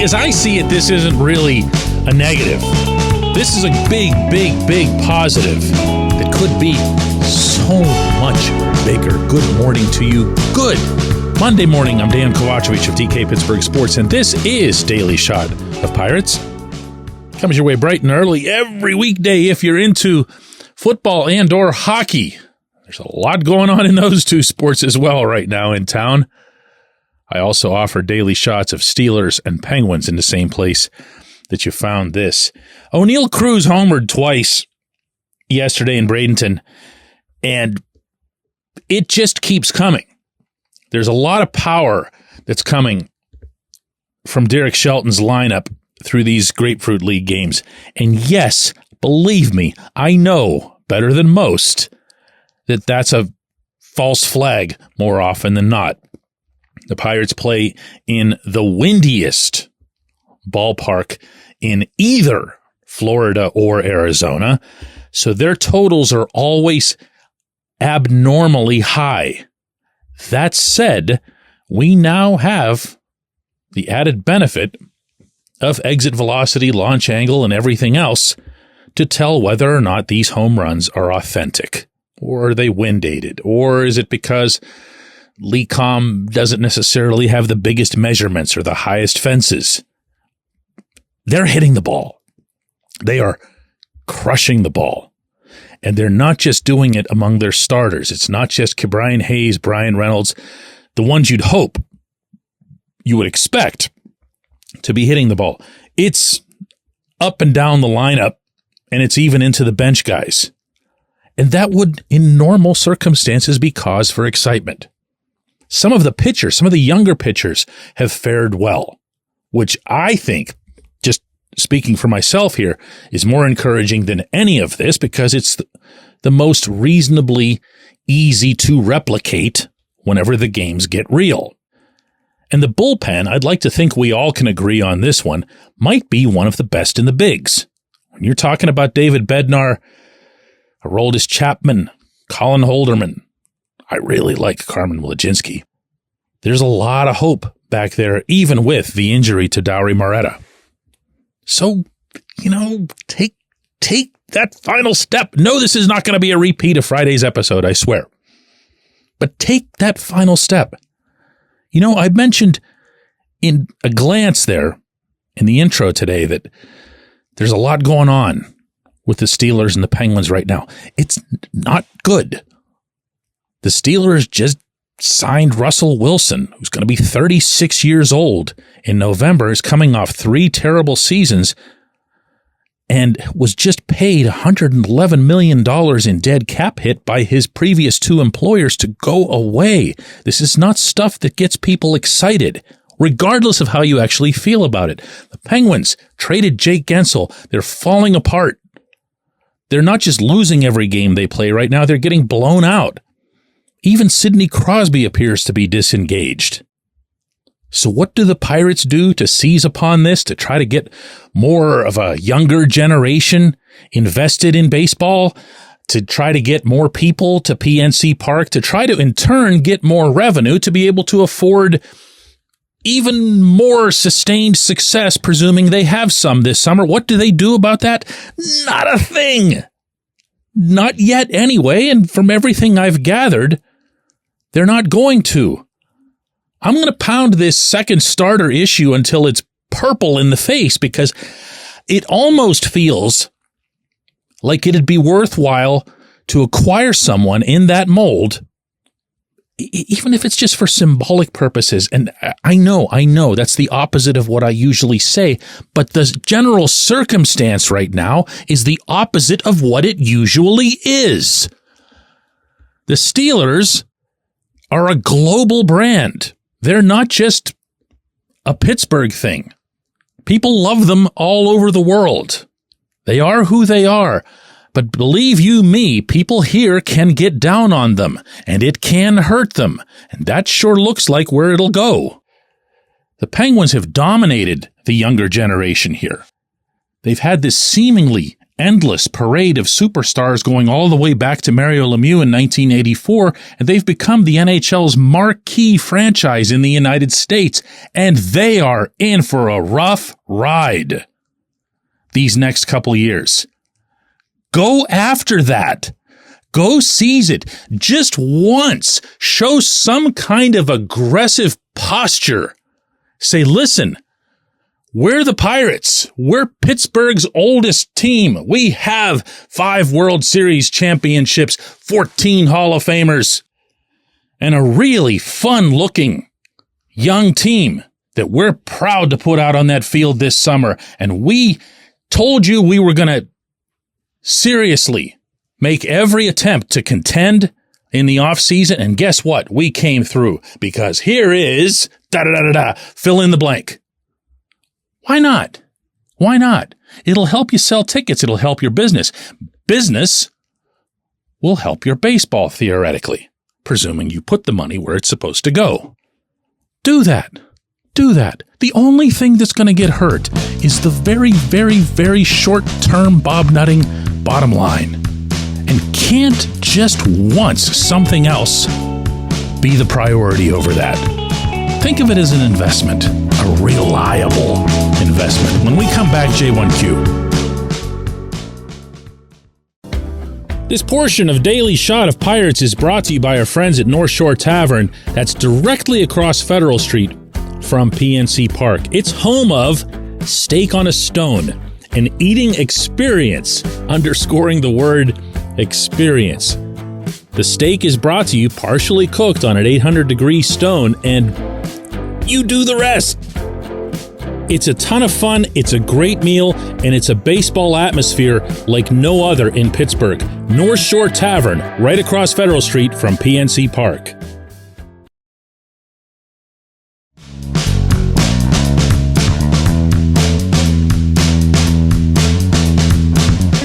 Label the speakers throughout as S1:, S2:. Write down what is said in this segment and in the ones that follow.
S1: as I see it, this isn't really a negative. This is a big, big, big positive that could be so much bigger. Good morning to you. Good Monday morning. I'm Dejan Kovacevic of DK Pittsburgh Sports, and this is Daily Shot of Pirates. Comes your way bright and early every weekday if you're into football and or hockey. There's a lot going on in those two sports as well right now in town. I also offer daily shots of Steelers and Penguins in the same place that you found this. O'Neill Cruz homered twice yesterday in Bradenton, and it just keeps coming. There's a lot of power that's coming from Derek Shelton's lineup through these Grapefruit League games. And yes, believe me, I know better than most that that's a false flag more often than not. The Pirates play in the windiest ballpark in either Florida or Arizona, so their totals are always abnormally high. That said, we now have the added benefit of exit velocity, launch angle, and everything else to tell whether or not these home runs are authentic. Or are they wind dated? Or is it because LECOM doesn't necessarily have the biggest measurements or the highest fences? They're hitting the ball. They are crushing the ball. And they're not just doing it among their starters. It's not just Brian Hayes, Brian Reynolds, the ones you'd hope, you would expect to be hitting the ball. It's up and down the lineup, and it's even into the bench guys. And that would, in normal circumstances, be cause for excitement. Some of the pitchers, some of the younger pitchers have fared well, which I think, just speaking for myself here, is more encouraging than any of this because it's the most reasonably easy to replicate whenever the games get real. And the bullpen, I'd like to think we all can agree on this one, might be one of the best in the bigs. When you're talking about David Bednar, Aroldis Chapman, Colin Holderman, I really like Carmen Wladzinski. There's a lot of hope back there, even with the injury to Dauri Moreta. So, take that final step. No, this is not going to be a repeat of Friday's episode, I swear. But take that final step. I mentioned in a glance there in the intro today that there's a lot going on with the Steelers and the Penguins right now. It's not good. The Steelers just signed Russell Wilson, who's going to be 36 years old in November, is coming off 3 terrible seasons, and was just paid $111 million in dead cap hit by his previous 2 employers to go away. This is not stuff that gets people excited, regardless of how you actually feel about it. The Penguins traded Jake Gensel. They're falling apart. They're not just losing every game they play right now, they're getting blown out. Even Sidney Crosby appears to be disengaged. So what do the Pirates do to seize upon this, to try to get more of a younger generation invested in baseball, to try to get more people to PNC Park, to try to in turn get more revenue to be able to afford even more sustained success, presuming they have some this summer? What do they do about that? Not a thing. Not yet anyway, and from everything I've gathered, they're not going to. I'm going to pound this second starter issue until it's purple in the face because it almost feels like it'd be worthwhile to acquire someone in that mold, even if it's just for symbolic purposes. And I know that's the opposite of what I usually say, but the general circumstance right now is the opposite of what it usually is. The Steelers are a global brand. They're not just a Pittsburgh thing. People love them all over the world. They are who they are. But believe you me, people here can get down on them, and it can hurt them. And that sure looks like where it'll go. The Penguins have dominated the younger generation here. They've had this seemingly endless parade of superstars going all the way back to Mario Lemieux in 1984, and they've become the NHL's marquee franchise in the United States, and they are in for a rough ride these next couple years. Go after that. Go seize it. Just once. Show some kind of aggressive posture. Say, listen, we're the Pirates. We're Pittsburgh's oldest team. We have 5 World Series championships, 14 Hall of Famers, and a really fun-looking young team that we're proud to put out on that field this summer. And we told you we were going to seriously make every attempt to contend in the offseason. And guess what? We came through, because here is fill in the blank. Why not? Why not? It'll help you sell tickets. It'll help your business. Business will help your baseball, theoretically, presuming you put the money where it's supposed to go. Do that. Do that. The only thing that's going to get hurt is the very, very, very short-term bob-nutting bottom line. And can't just once something else be the priority over that? Think of it as an investment, a reliable investment. When we come back, J1Q. This portion of Daily Shot of Pirates is brought to you by our friends at North Shore Tavern. That's directly across Federal Street from PNC Park. It's home of Steak on a Stone, an eating experience, underscoring the word experience. The steak is brought to you partially cooked on an 800-degree stone, and you do the rest. It's a ton of fun, it's a great meal, and it's a baseball atmosphere like no other in Pittsburgh. North Shore Tavern, right across Federal Street from PNC Park.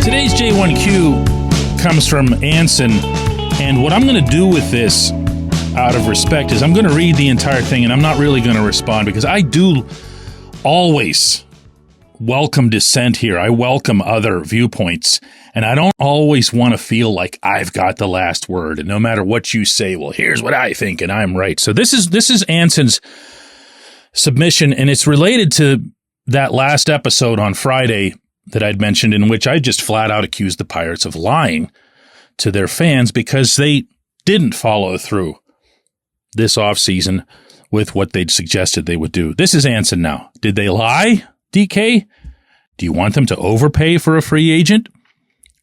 S1: Today's J1Q comes from Anson, and what I'm going to do with this, out of respect, is I'm going to read the entire thing, and I'm not really going to respond, because I do always welcome dissent here. I welcome other viewpoints, and I don't always want to feel like I've got the last word, and no matter what you say, well, here's what I think, and I'm right. So this is Anson's submission, and it's related to that last episode on Friday that I'd mentioned, in which I just flat out accused the Pirates of lying to their fans because they didn't follow through this offseason with what they'd suggested they would do. This is Anson now. Did they lie, DK? Do you want them to overpay for a free agent?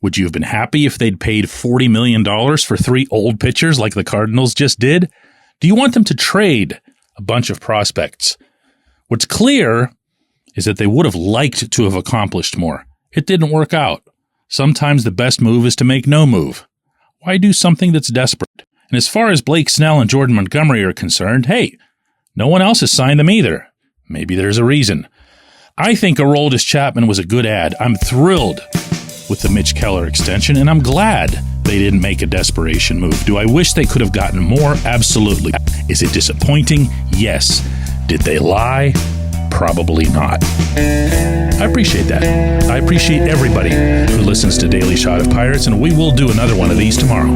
S1: Would you have been happy if they'd paid $40 million for 3 old pitchers like the Cardinals just did? Do you want them to trade a bunch of prospects? What's clear is that they would have liked to have accomplished more. It didn't work out. Sometimes the best move is to make no move. Why do something that's desperate? And as far as Blake Snell and Jordan Montgomery are concerned, hey, no one else has signed them either. Maybe there's a reason. I think Aroldis Chapman was a good ad. I'm thrilled with the Mitch Keller extension, and I'm glad they didn't make a desperation move. Do I wish they could have gotten more? Absolutely. Is it disappointing? Yes. Did they lie? Probably not. I appreciate that. I appreciate everybody who listens to Daily Shot of Pirates, and we will do another one of these tomorrow.